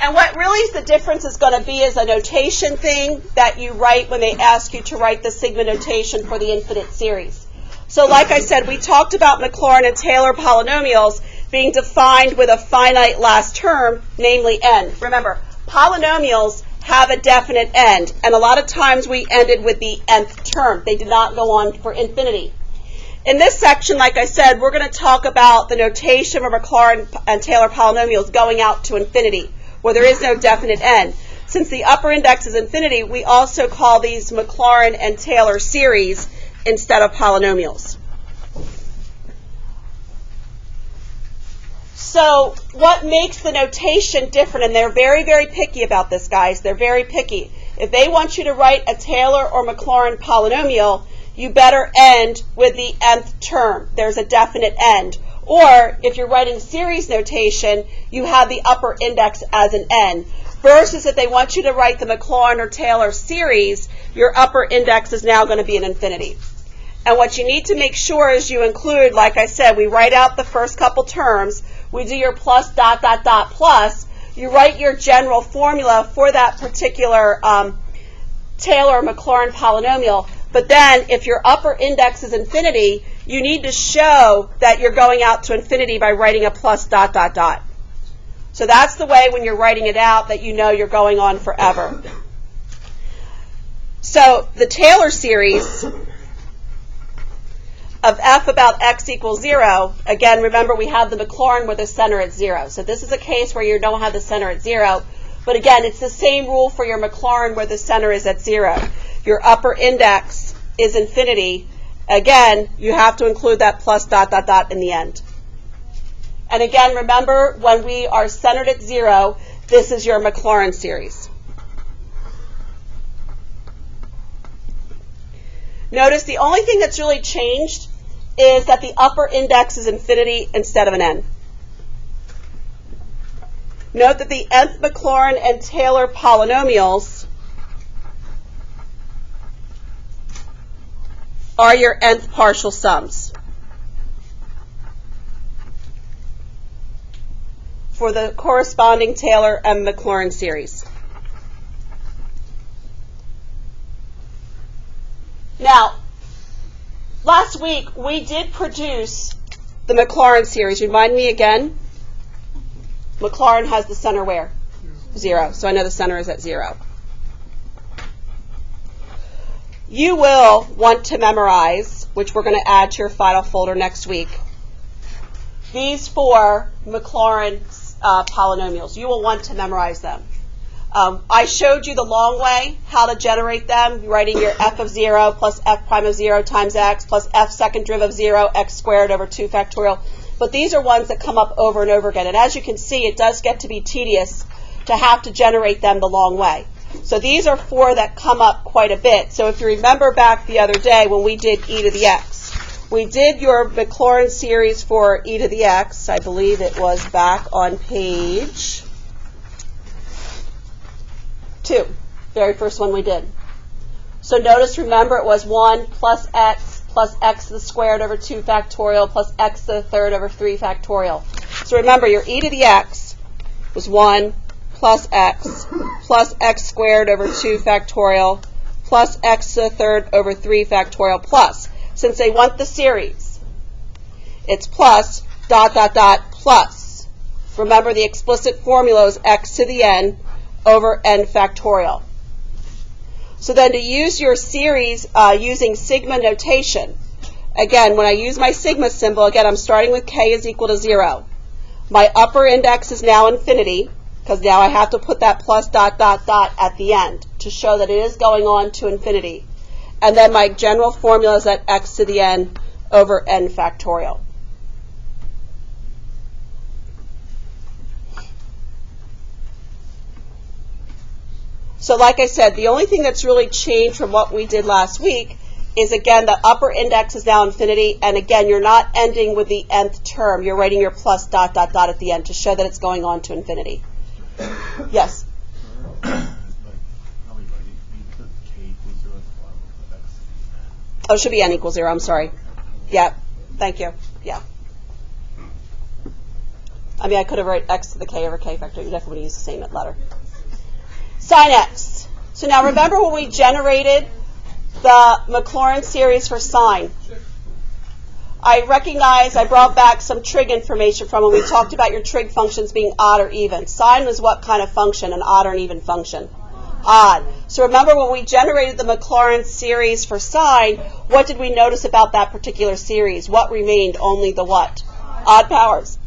And what really the difference is going to be is a notation thing that you write when they ask you to write the sigma notation for the infinite series. So like I said, we talked about Maclaurin and Taylor polynomials being defined with a finite last term, namely n. Remember, polynomials have a definite end, and a lot of times we ended with the nth term. They did not go on for infinity. In this section, like I said, we're going to talk about the notation of Maclaurin and Taylor polynomials going out to infinity, where there is no definite end. Since the upper index is infinity, we also call these Maclaurin and Taylor series instead of polynomials. So what makes the notation different, and they're very, very picky about this, guys. They're very picky. If they want you to write a Taylor or Maclaurin polynomial, you better end with the nth term. There's a definite end. Or if you're writing series notation, you have the upper index as an n. Versus if they want you to write the Maclaurin or Taylor series, your upper index is now going to be an infinity. And what you need to make sure is you include, like I said, we write out the first couple terms, we do your plus dot dot dot plus, you write your general formula for that particular Taylor or Maclaurin polynomial, but then if your upper index is infinity, you need to show that you're going out to infinity by writing a plus dot dot dot. So that's the way when you're writing it out that you know you're going on forever. So the Taylor series of f about x equals 0, again, remember we have the Maclaurin with the center at 0. So this is a case where you don't have the center at 0. But again, it's the same rule for your Maclaurin where the center is at 0. Your upper index is infinity. Again, you have to include that plus dot dot dot in the end. And again, remember, when we are centered at 0, this is your Maclaurin series. Notice the only thing that's really changed is that the upper index is infinity instead of an n. Note that the nth Maclaurin and Taylor polynomials are your nth partial sums for the corresponding Taylor and Maclaurin series. Now, last week we did produce the Maclaurin series. Remind me again. Maclaurin has the center where? 0. So I know the center is at 0. You will want to memorize, which we're going to add to your final folder next week, these 4 Maclaurin polynomials. You will want to memorize them. I showed you the long way, how to generate them, writing your f of 0 plus f prime of 0 times x plus f second derivative of 0, x squared over 2 factorial. But these are ones that come up over and over again. And as you can see, it does get to be tedious to have to generate them the long way. So these are 4 that come up quite a bit. So if you remember back the other day when we did e to the x, we did your Maclaurin series for e to the x. I believe it was back on page 2, very first one we did. So notice, remember, it was 1 plus x to the squared over 2 factorial plus x to the third over 3 factorial. So remember, your e to the x was 1 plus x squared over 2 factorial plus x to the third over 3 factorial plus. Since they want the series, it's plus dot dot dot plus. Remember, the explicit formula is x to the n over n factorial. So then to use your series using sigma notation, again, when I use my sigma symbol, again, I'm starting with k is equal to 0. My upper index is now infinity, because now I have to put that plus dot dot dot at the end to show that it is going on to infinity. And then my general formula is at x to the n over n factorial. So like I said, the only thing that's really changed from what we did last week is, again, the upper index is now infinity, and again, you're not ending with the nth term. You're writing your plus dot dot dot at the end to show that it's going on to infinity. Yes? Oh, it should be n equals 0. I'm sorry. Yeah. Thank you. Yeah. I mean, I could have written x to the k over k factorial. You definitely would use the same letter. Sine x. So now remember when we generated the Maclaurin series for sine, I recognize I brought back some trig information from when we talked about your trig functions being odd or even. Sine was what kind of function, an odd or an even function? Odd. So remember when we generated the Maclaurin series for sine, what did we notice about that particular series? What remained? Only the what? Odd powers.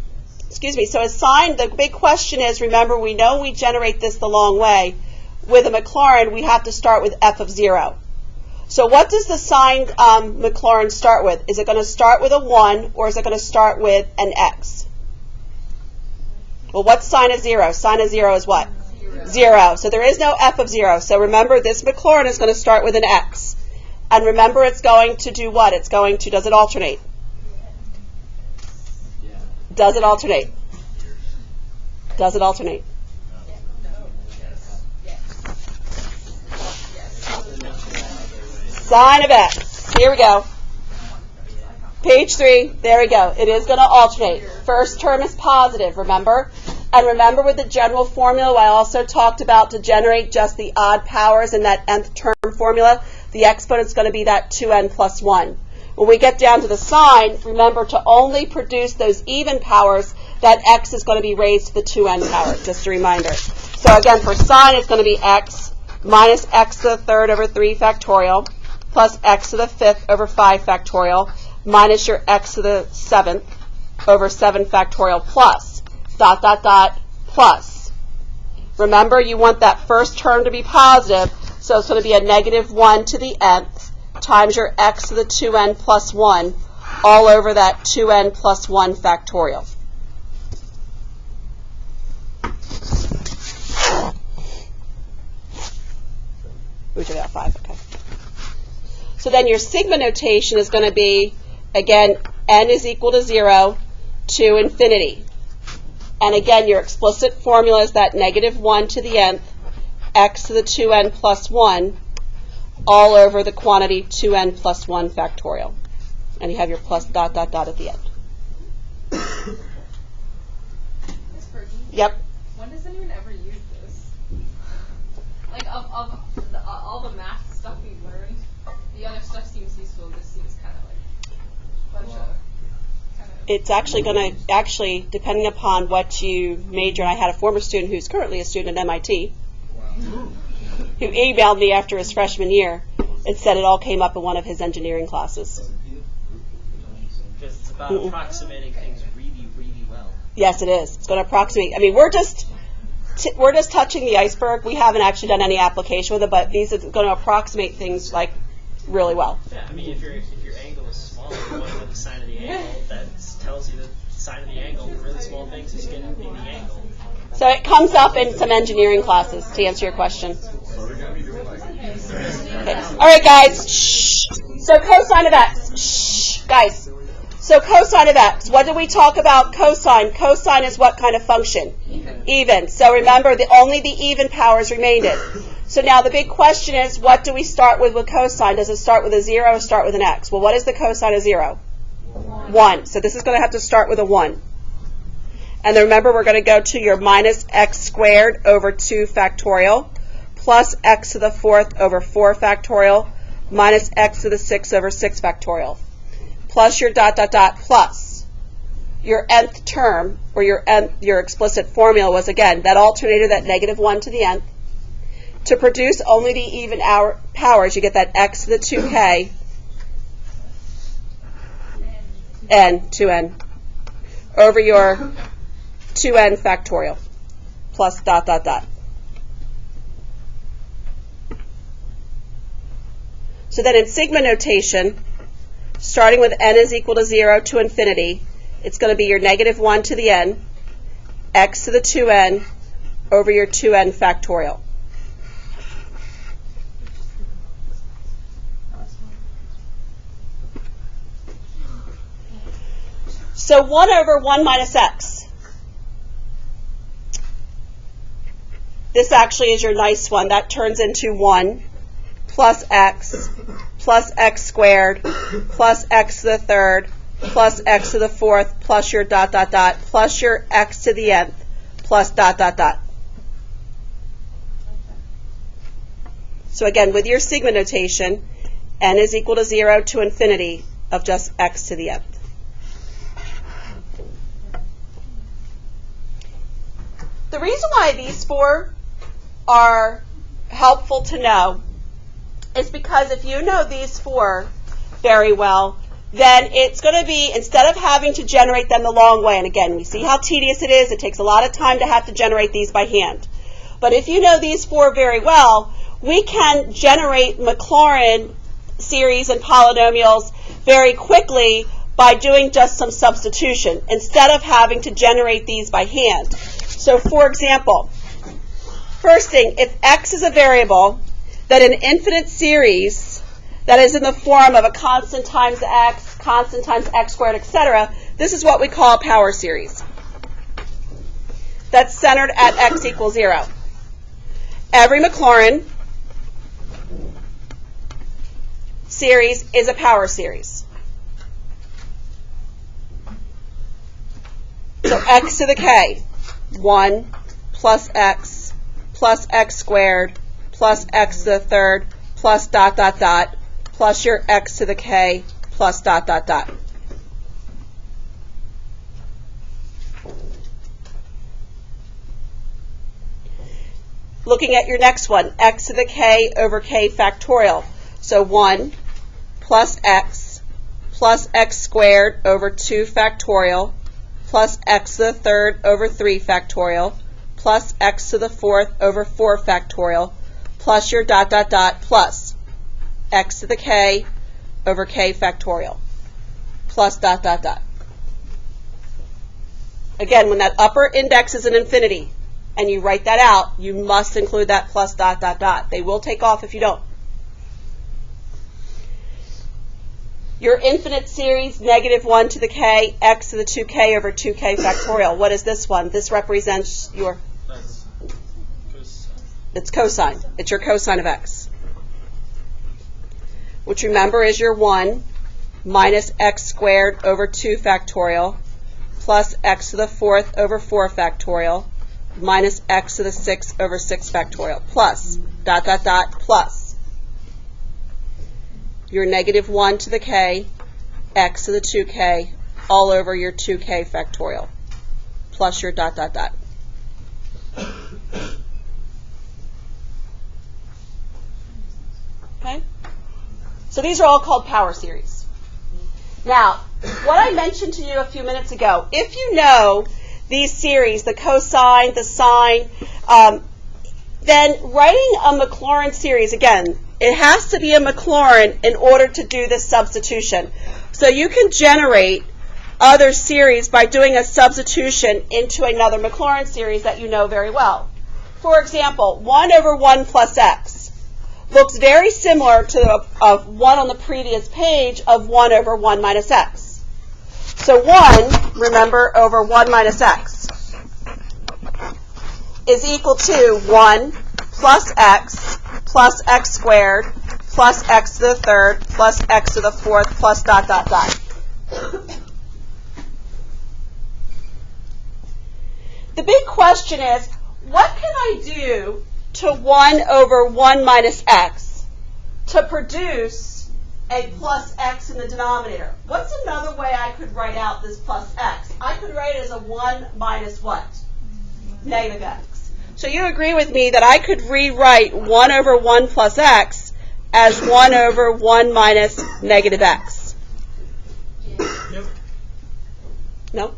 Excuse me. So as sine, the big question is, remember, we know we generate this the long way. With a Maclaurin, we have to start with f of 0. So what does the sine Maclaurin start with? Is it going to start with a 1, or is it going to start with an x? Well, what's sine of 0? Sine of 0 is what? 0. So there is no f of 0. So remember, this Maclaurin is going to start with an x. And remember, it's going to do what? It's going to, does it alternate? Does it alternate? Does it alternate? Sine of x. Here we go. Page 3. There we go. It is going to alternate. First term is positive, remember? And remember with the general formula, I also talked about to generate just the odd powers in that nth term formula, the exponent is going to be that 2n plus 1. When we get down to the sine, remember to only produce those even powers, that x is going to be raised to the 2n power, just a reminder. So again, for sine, it's going to be x minus x to the third over 3 factorial, plus x to the fifth over 5 factorial, minus your x to the 7th over 7 factorial, plus, dot, dot, dot, plus. Remember, you want that first term to be positive, so it's going to be a negative 1 to the nth times your x to the 2n plus 1 all over that 2n plus 1 factorial. We took out 5, okay. So then your sigma notation is going to be, again, n is equal to 0 to infinity. And again, your explicit formula is that negative 1 to the nth, x to the 2n plus 1, all over the quantity 2n plus 1 factorial. And you have your plus dot, dot, dot at the end. Miss Fergie? Yep. When does anyone ever use this? Like, of all the math stuff we've learned, the other stuff seems useful. This seems kind of like a bunch of It's actually going to, depending upon what you major, and I had a former student who's currently a student at MIT, who emailed me after his freshman year and said it all came up in one of his engineering classes. Because it's about approximating things really, really well. Yes, it is. It's going to approximate. I mean, we're just touching the iceberg. We haven't actually done any application with it, but these are going to approximate things like really well. Yeah, I mean, if your angle is small, you want to know the sine of the angle. That tells you the sine of the angle for really small things is going to be the angle. So it comes up in some engineering classes, to answer your question. Okay. All right, guys. Shh. So cosine of x. Shh, guys. So cosine of x. What did we talk about cosine? Cosine is what kind of function? Even. So remember, only the even powers remained. So now the big question is, what do we start with cosine? Does it start with a 0 or start with an x? Well, what is the cosine of 0? 1. So this is going to have to start with a 1. And then remember, we're going to go to your minus x squared over 2 factorial, plus x to the 4th over 4 factorial, minus x to the 6th over 6 factorial, plus your dot, dot, dot, plus your nth term, or your explicit formula was, again, that alternator, that negative 1 to the nth. To produce only the even powers, you get that x to the 2k, n, 2n, over your 2n factorial, plus dot, dot, dot. So then in sigma notation, starting with n is equal to 0 to infinity, it's going to be your negative 1 to the n, x to the 2n, over your 2n factorial. So 1 over 1 minus x. This actually is your nice one. That turns into 1 plus x squared plus x to the 3rd plus x to the fourth plus your dot, dot, dot, plus your x to the nth plus dot, dot, dot. So again, with your sigma notation, n is equal to 0 to infinity of just x to the nth. The reason why these four are helpful to know is because if you know these four very well, then it's going to be, instead of having to generate them the long way, and again, we see how tedious it is, it takes a lot of time to have to generate these by hand. But if you know these four very well, we can generate Maclaurin series and polynomials very quickly by doing just some substitution, instead of having to generate these by hand. So for example, first thing, if x is a variable, that an infinite series that is in the form of a constant times x squared, etc., this is what we call a power series. That's centered at x equals 0. Every Maclaurin series is a power series. So x to the k, 1 plus x squared plus x to the third plus dot, dot, dot, plus your x to the k plus dot, dot, dot. Looking at your next one, x to the k over k factorial. So 1 plus x squared over 2 factorial plus x to the third over 3 factorial plus x to the fourth over 4 factorial plus your dot, dot, dot, plus x to the k over k factorial plus dot, dot, dot. Again, when that upper index is an infinity and you write that out, you must include that plus dot, dot, dot. They will take off if you don't. Your infinite series, negative 1 to the k, x to the 2k over 2k factorial. What is this one? This represents your... It's cosine. It's your cosine of x. Which, remember, is your 1 minus x squared over 2 factorial plus x to the fourth over 4 factorial minus x to the 6 over 6 factorial plus dot, dot, dot, plus your negative 1 to the k, x to the 2k, all over your 2k factorial, plus your dot, dot, dot. Okay? So these are all called power series. Now, what I mentioned to you a few minutes ago, if you know these series, the cosine, the sine, then writing a Maclaurin series, again, it has to be a Maclaurin in order to do this substitution. So you can generate other series by doing a substitution into another Maclaurin series that you know very well. For example, 1 over 1 plus x looks very similar to one on the previous page of 1 over 1 minus x. So 1, remember, over 1 minus x is equal to 1 plus x squared plus x to the third plus x to the fourth plus dot, dot, dot. The big question is, what can I do to 1 over 1 minus x to produce a plus x in the denominator? What's another way I could write out this plus x? I could write it as a 1 minus what? Negative x. So you agree with me that I could rewrite 1 over 1 plus x as 1 over 1 minus negative x. Yep. No?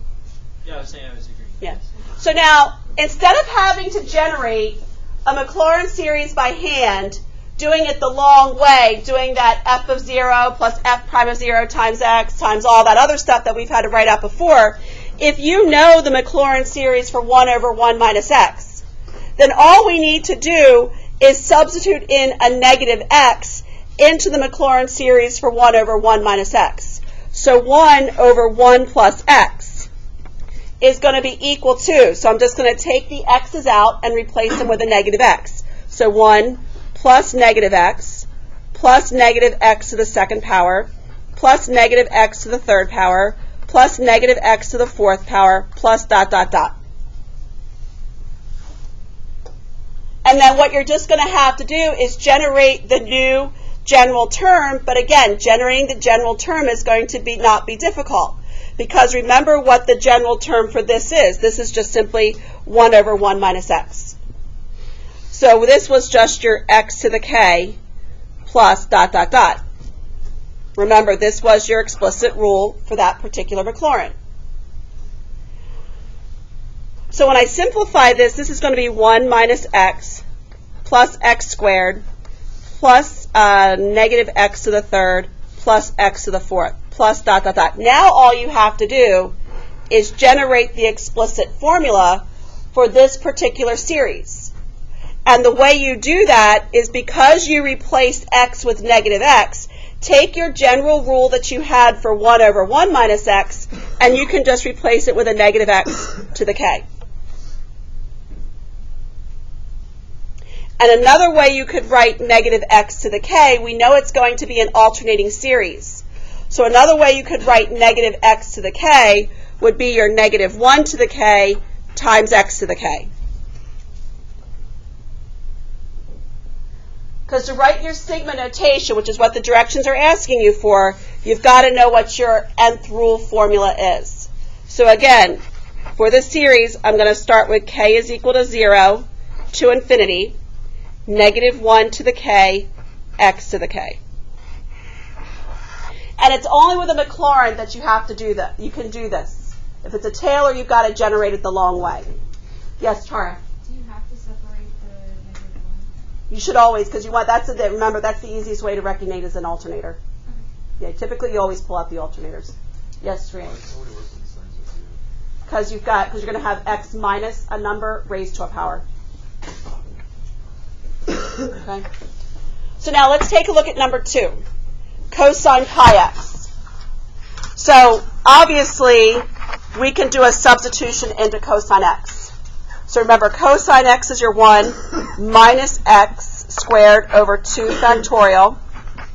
Yeah, I was saying I was agreeing. Yeah. So now, instead of having to generate a Maclaurin series by hand, doing it the long way, doing that f of 0 plus f prime of 0 times x times all that other stuff that we've had to write out before, if you know the Maclaurin series for 1 over 1 minus x, then all we need to do is substitute in a negative x into the Maclaurin series for 1 over 1 minus x. So 1 over 1 plus x is going to be equal to, so I'm just going to take the x's out and replace them with a negative x. So 1 plus negative x to the second power plus negative x to the third power plus negative x to the fourth power plus dot, dot, dot. And then what you're just going to have to do is generate the new general term, but again, generating the general term is going to not be difficult, because remember what the general term for this is. This is just simply 1 over 1 minus x. So this was just your x to the k plus dot, dot, dot. Remember, this was your explicit rule for that particular Maclaurin. So when I simplify this, this is going to be 1 minus x plus x squared plus negative x to the third plus x to the fourth plus dot, dot, dot. Now all you have to do is generate the explicit formula for this particular series. And the way you do that is, because you replaced x with negative x, take your general rule that you had for 1 over 1 minus x, and you can just replace it with a negative x to the k. And another way you could write negative x to the k, we know it's going to be an alternating series. So another way you could write negative x to the k would be your negative 1 to the k times x to the k. Because to write your sigma notation, which is what the directions are asking you for, you've got to know what your nth rule formula is. So again, for this series, I'm going to start with k is equal to 0 to infinity, negative 1 to the k, x to the k. And it's only with a Maclaurin that you have to do that. You can do this. If it's a Taylor, you've got to generate it the long way. Yes, Tara? Do you have to separate the negative 1? You should always, because you want, remember, that's the easiest way to recognize as an alternator. Okay. Yeah, typically you always pull out the alternators. Yes, Sri? Because you're going to have x minus a number raised to a power. Okay. So now let's take a look at number 2, cosine pi x. So obviously we can do a substitution into cosine x. So remember, cosine x is your 1 minus x squared over 2 factorial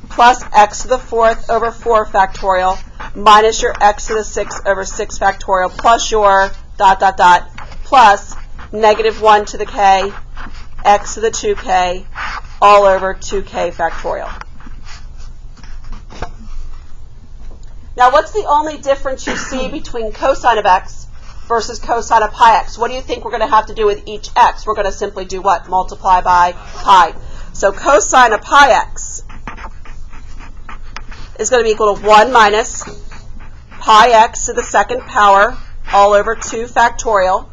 plus x to the 4th over 4 factorial minus your x to the 6th over 6 factorial plus your dot, dot, dot plus negative 1 to the k, x to the 2k, all over 2k factorial. Now, what's the only difference you see between cosine of x versus cosine of pi x? What do you think we're going to have to do with each x? We're going to simply do what? Multiply by pi. So cosine of pi x is going to be equal to 1 minus pi x to the 2nd power all over 2 factorial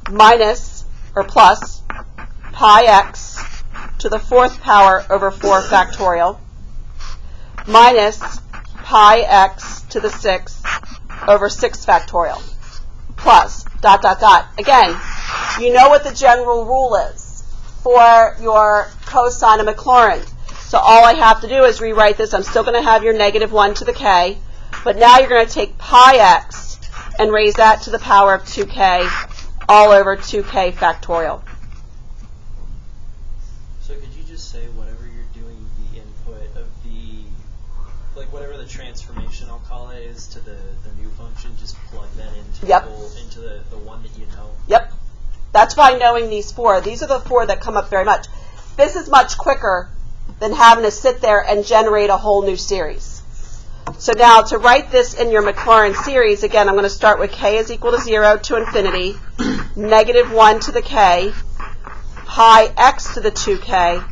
minus, or plus, pi x to the 4th power over 4 factorial minus pi x to the 6th over 6 factorial plus dot, dot, dot. Again, you know what the general rule is for your cosine of Maclaurin. So all I have to do is rewrite this. I'm still going to have your negative 1 to the k, but now you're going to take pi x and raise that to the power of 2k all over 2k factorial. So could you just say whatever you're doing the input of the, like whatever the transformation, I'll call it, is to the new function, just plug that into into the one that you know? Yep. That's why knowing these 4, these are the 4 that come up very much. This is much quicker than having to sit there and generate a whole new series. So now to write this in your Maclaurin series, again, I'm going to start with k is equal to 0 to infinity, negative 1 to the k, pi x to the 2k,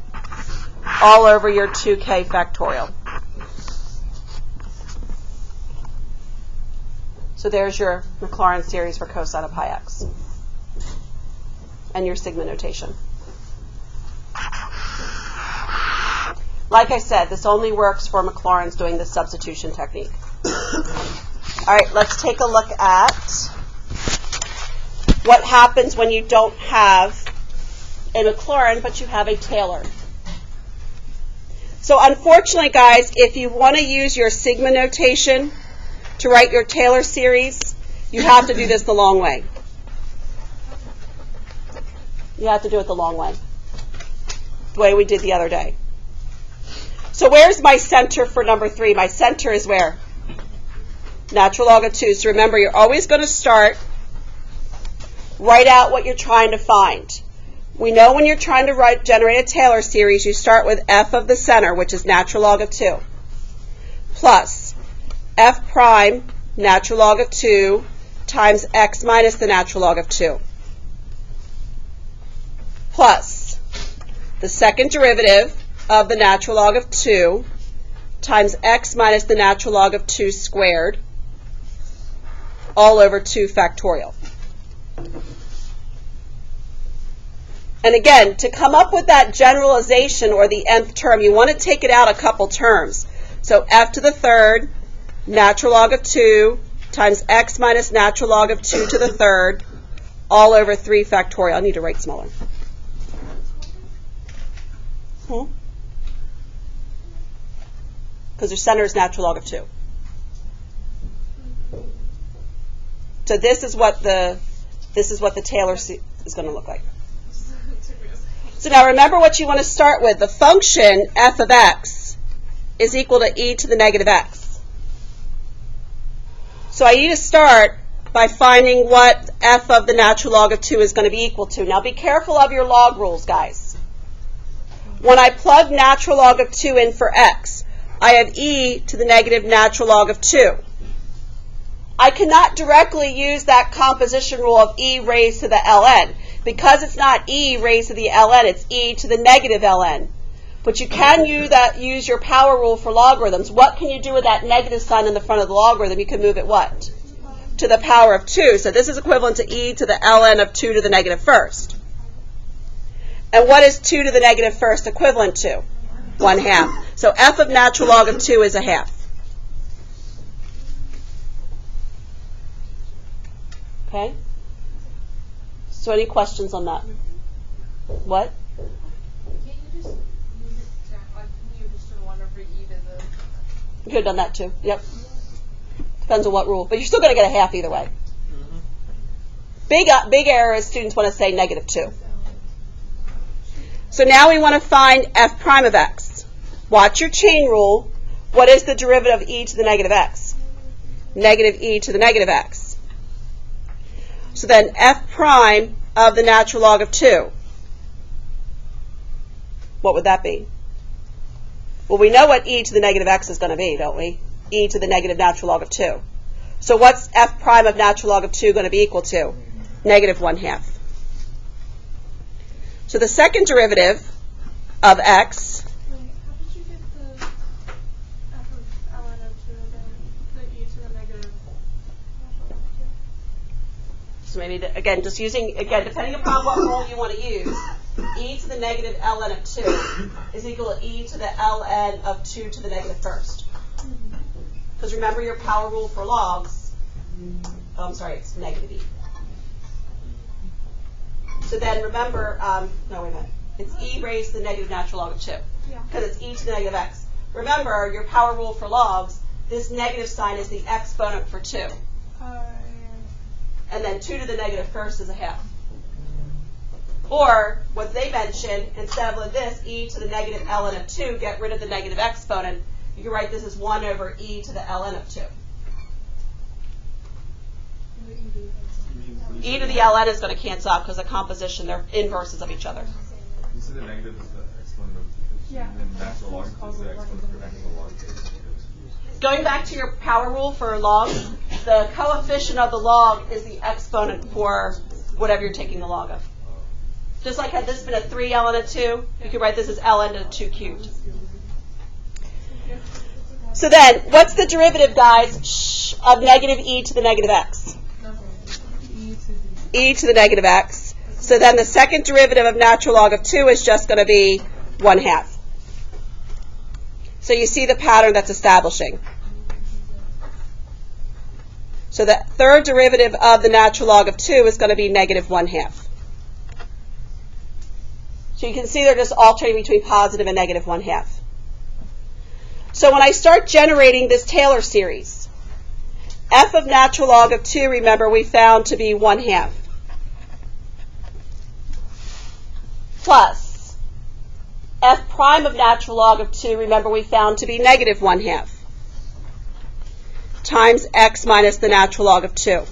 all over your 2k factorial. So there's your Maclaurin series for cosine of pi x and your sigma notation. Like I said, this only works for Maclaurins doing the substitution technique. All right, let's take a look at what happens when you don't have a Maclaurin, but you have a Taylor. So unfortunately, guys, if you want to use your sigma notation to write your Taylor series, you have to do this the long way. You have to do it the long way, the way we did the other day. So where's my center for number 3? My center is where? Natural log of 2. So remember, you're always going to start, write out what you're trying to find. We know when you're trying to generate a Taylor series, you start with f of the center, which is natural log of 2, plus f prime natural log of 2 times x minus the natural log of 2, plus the second derivative of the natural log of 2 times x minus the natural log of 2 squared, all over 2 factorial. And again, to come up with that generalization or the nth term, you want to take it out a couple terms. So f to the third natural log of 2 times x minus natural log of 2 to the third, all over 3 factorial. I need to write smaller. Because their center is natural log of 2. So this is what the Taylor is going to look like. So now remember what you want to start with. The function f of x is equal to e to the negative x. So I need to start by finding what f of the natural log of 2 is going to be equal to. Now be careful of your log rules, guys. When I plug natural log of 2 in for x, I have e to the negative natural log of 2. I cannot directly use that composition rule of e raised to the ln. Because it's not e raised to the ln, it's e to the negative ln. But you can use your power rule for logarithms. What can you do with that negative sign in the front of the logarithm? You can move it what? To the power of 2. So this is equivalent to e to the ln of 2 to the negative first. And what is 2 to the negative first equivalent to? 1/2. So f of natural log of 2 is 1/2. Okay? So any questions on that? What? Can't you just use it, like, can you just do 1 over e to the... You could have done that too. Yep. Depends on what rule. But you're still going to get 1/2 either way. Big error is students want to say negative 2. So now we want to find f prime of x. Watch your chain rule. What is the derivative of e to the negative x? Negative e to the negative x. So then f prime of the natural log of 2. What would that be? Well, we know what e to the negative x is going to be, don't we? E to the negative natural log of 2. So what's f prime of natural log of 2 going to be equal to? Negative 1/2. So the second derivative of x, Wait, how did you get the f of ln of 2 again? The e to the negative natural log of 2? so maybe, again, just using, again, depending upon what rule you want to use, e to the negative ln of 2 is equal to e to the ln of 2 to the negative first. Because remember your power rule for logs, I'm sorry, it's negative e. So then remember, no, wait a minute. It's e raised to the negative natural log of 2. Yeah. Because it's e to the negative x. Remember, your power rule for logs, this negative sign is the exponent for 2. And then 2 to the negative first is 1/2. Or, what they mentioned, instead of this, e to the negative ln of 2, get rid of the negative exponent. You can write this as 1 over e to the ln of 2. E to the ln is going to cancel out because of composition, they're inverses of each other. You see the negative is the exponent of and then natural log is the exponent of natural log. Going back to your power rule for logs, the coefficient of the log is the exponent for whatever you're taking the log of. Just like had this been a 3 ln of 2, you could write this as ln to the 2 cubed. So then, what's the derivative, guys, of negative e to the negative x? E to the negative x. So then the second derivative of natural log of 2 is just going to be 1/2. So you see the pattern that's establishing. So the third derivative of the natural log of 2 is going to be negative 1/2. So you can see they're just alternating between positive and negative 1/2. So when I start generating this Taylor series, f of natural log of 2, remember, we found to be 1/2. Plus f prime of natural log of 2, remember we found to be negative 1/2, times x minus the natural log of 2,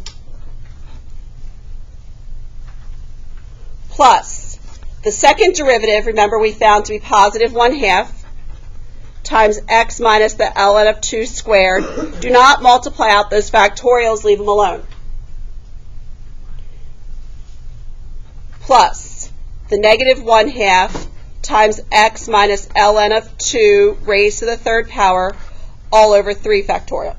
plus the second derivative, remember we found to be positive 1/2, times x minus the ln of 2 squared. Do not multiply out those factorials, leave them alone. Plus the negative 1/2 times x minus ln of 2 raised to the third power all over 3 factorial.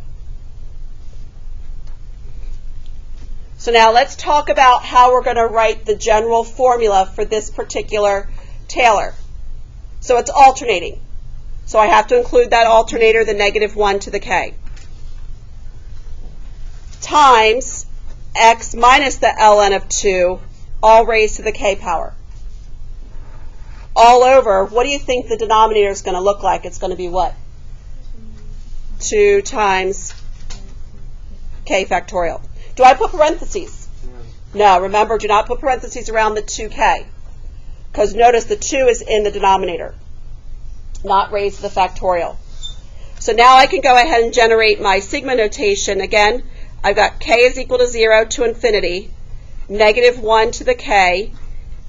So now let's talk about how we're going to write the general formula for this particular Taylor. So it's alternating. So I have to include that alternator, the negative 1 to the k, times x minus the ln of 2, all raised to the k power. All over, what do you think the denominator is going to look like? It's going to be what? 2 times k factorial. Do I put parentheses? No, remember, do not put parentheses around the 2k, because notice the 2 is in the denominator, not raised to the factorial. So now I can go ahead and generate my sigma notation. Again, I've got k is equal to 0 to infinity, negative 1 to the k,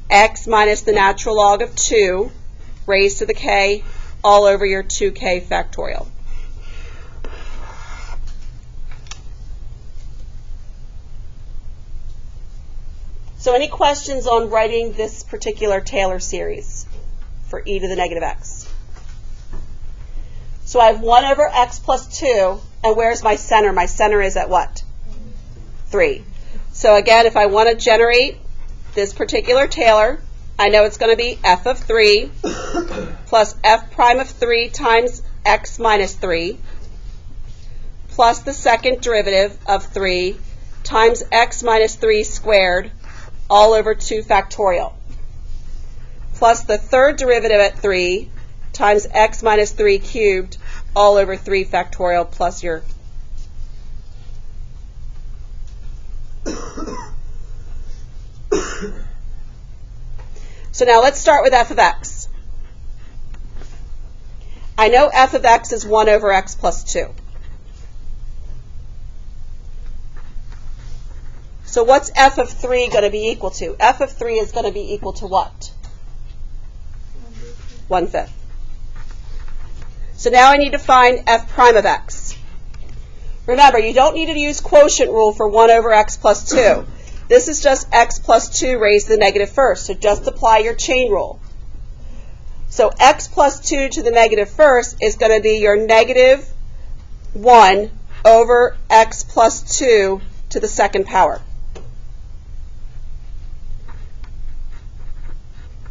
x minus the natural log of 2 raised to the k all over your 2k factorial. So any questions on writing this particular Taylor series for e to the negative x? So I have 1 over x plus 2, and where's my center? My center is at what? 3. So again, if I want to generate this particular Taylor, I know it's going to be f of 3 plus f prime of 3 times x minus 3 plus the second derivative of 3 times x minus 3 squared all over 2 factorial plus the third derivative at 3 times x minus 3 cubed all over 3 factorial plus your So now let's start with f of x. I know f of x is 1 over x plus 2. So what's f of 3 going to be equal to? F of 3 is going to be equal to what? 1/5. So now I need to find f prime of x. Remember, you don't need to use quotient rule for 1 over x plus 2. This is just x plus 2 raised to the negative first, so just apply your chain rule. So x plus 2 to the negative first is going to be your negative 1 over x plus 2 to the second power.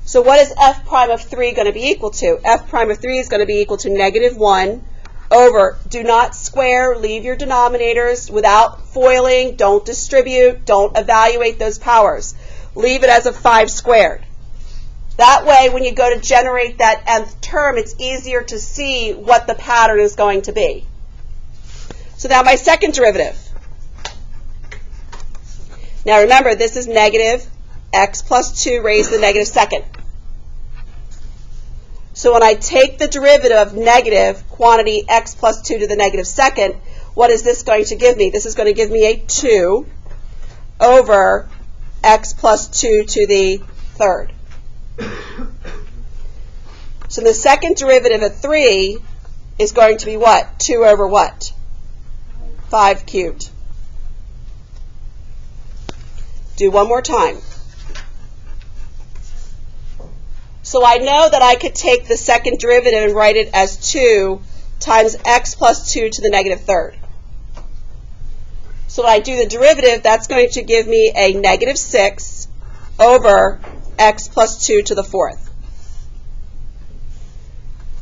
So what is f prime of 3 going to be equal to? F prime of 3 is going to be equal to negative 1 over, do not square, leave your denominators without foiling, don't distribute, don't evaluate those powers. Leave it as a 5 squared. That way, when you go to generate that nth term, it's easier to see what the pattern is going to be. So now my second derivative. Now remember, this is negative x plus 2 raised to the negative second. So when I take the derivative of negative quantity x plus 2 to the negative second, what is this going to give me? This is going to give me a 2 over x plus 2 to the third. So the second derivative of 3 is going to be what? 2 over what? 5 cubed. Do one more time. So I know that I could take the second derivative and write it as 2 times x plus 2 to the negative third. So when I do the derivative, that's going to give me a negative 6 over x plus 2 to the fourth.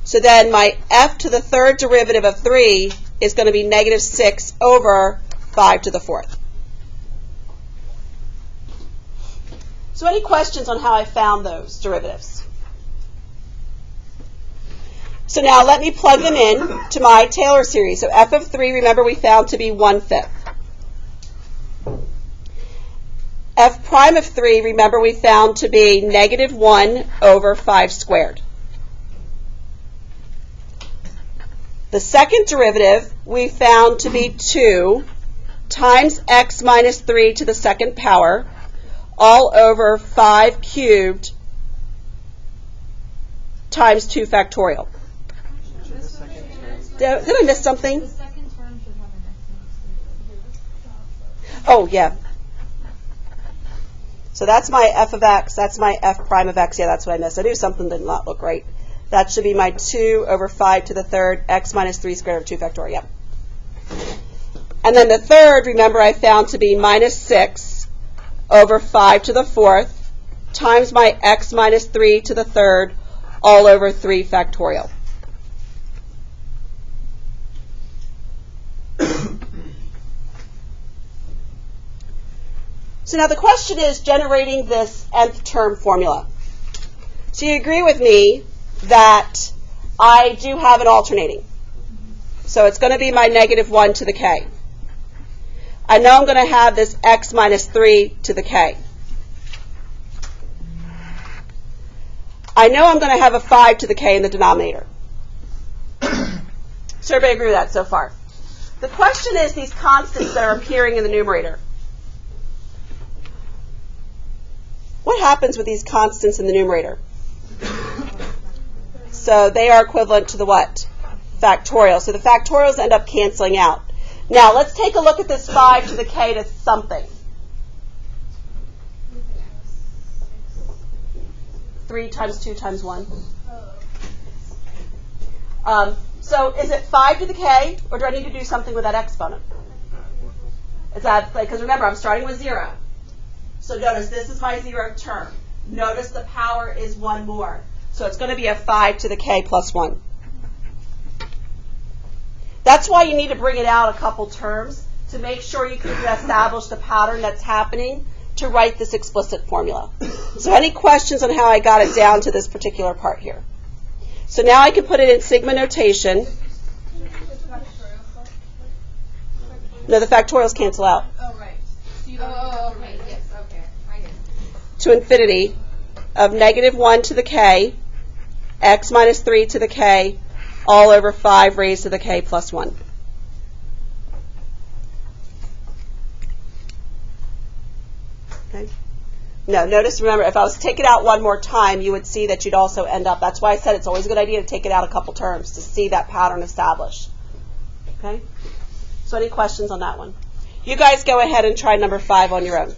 So then my f to the third derivative of 3 is going to be negative 6 over 5 to the fourth. So any questions on how I found those derivatives? So now let me plug them in to my Taylor series. So f of 3, remember, we found to be 1/5. F prime of 3, remember, we found to be negative 1 over 5 squared. The second derivative we found to be 2 times x minus 3 to the second power, all over 5 cubed times 2 factorial. Did I miss something? The second term should have an x. Oh, yeah. So that's my f of x, that's my f prime of x. Yeah, that's what I missed. I knew something did not look right. That should be my 2 over 5 to the third, x minus 3 squared over 2 factorial. Yep. And then the third, remember, I found to be minus 6 over 5 to the fourth times my x minus 3 to the third, all over 3 factorial. So now the question is generating this nth term formula. So you agree with me that I do have an alternating. So it's going to be my negative 1 to the k. I know I'm going to have this x minus 3 to the k. I know I'm going to have a 5 to the k in the denominator. So everybody agree with that so far? The question is these constants that are appearing in the numerator. What happens with these constants in the numerator? So they are equivalent to the what? Factorial. So the factorials end up canceling out. Now let's take a look at this 5 to the k to something. 3 times 2 times 1. So is it 5 to the k, or do I need to do something with that exponent? Is that, because remember, I'm starting with 0. So notice this is my 0th term. Notice the power is 1 more. So it's going to be a 5 to the k plus 1. That's why you need to bring it out a couple terms to make sure you can establish the pattern that's happening to write this explicit formula. So any questions on how I got it down to this particular part here? So now I can put it in sigma notation. No, the factorials cancel out. Oh, right. Oh, okay. Yes, okay. I get it. To infinity of negative 1 to the k, x minus 3 to the k, all over 5 raised to the k plus 1. Okay. No, notice, remember, if I was to take it out one more time, you would see that you'd also end up, that's why I said it's always a good idea to take it out a couple terms to see that pattern established. Okay? So any questions on that one? You guys go ahead and try number 5 on your own.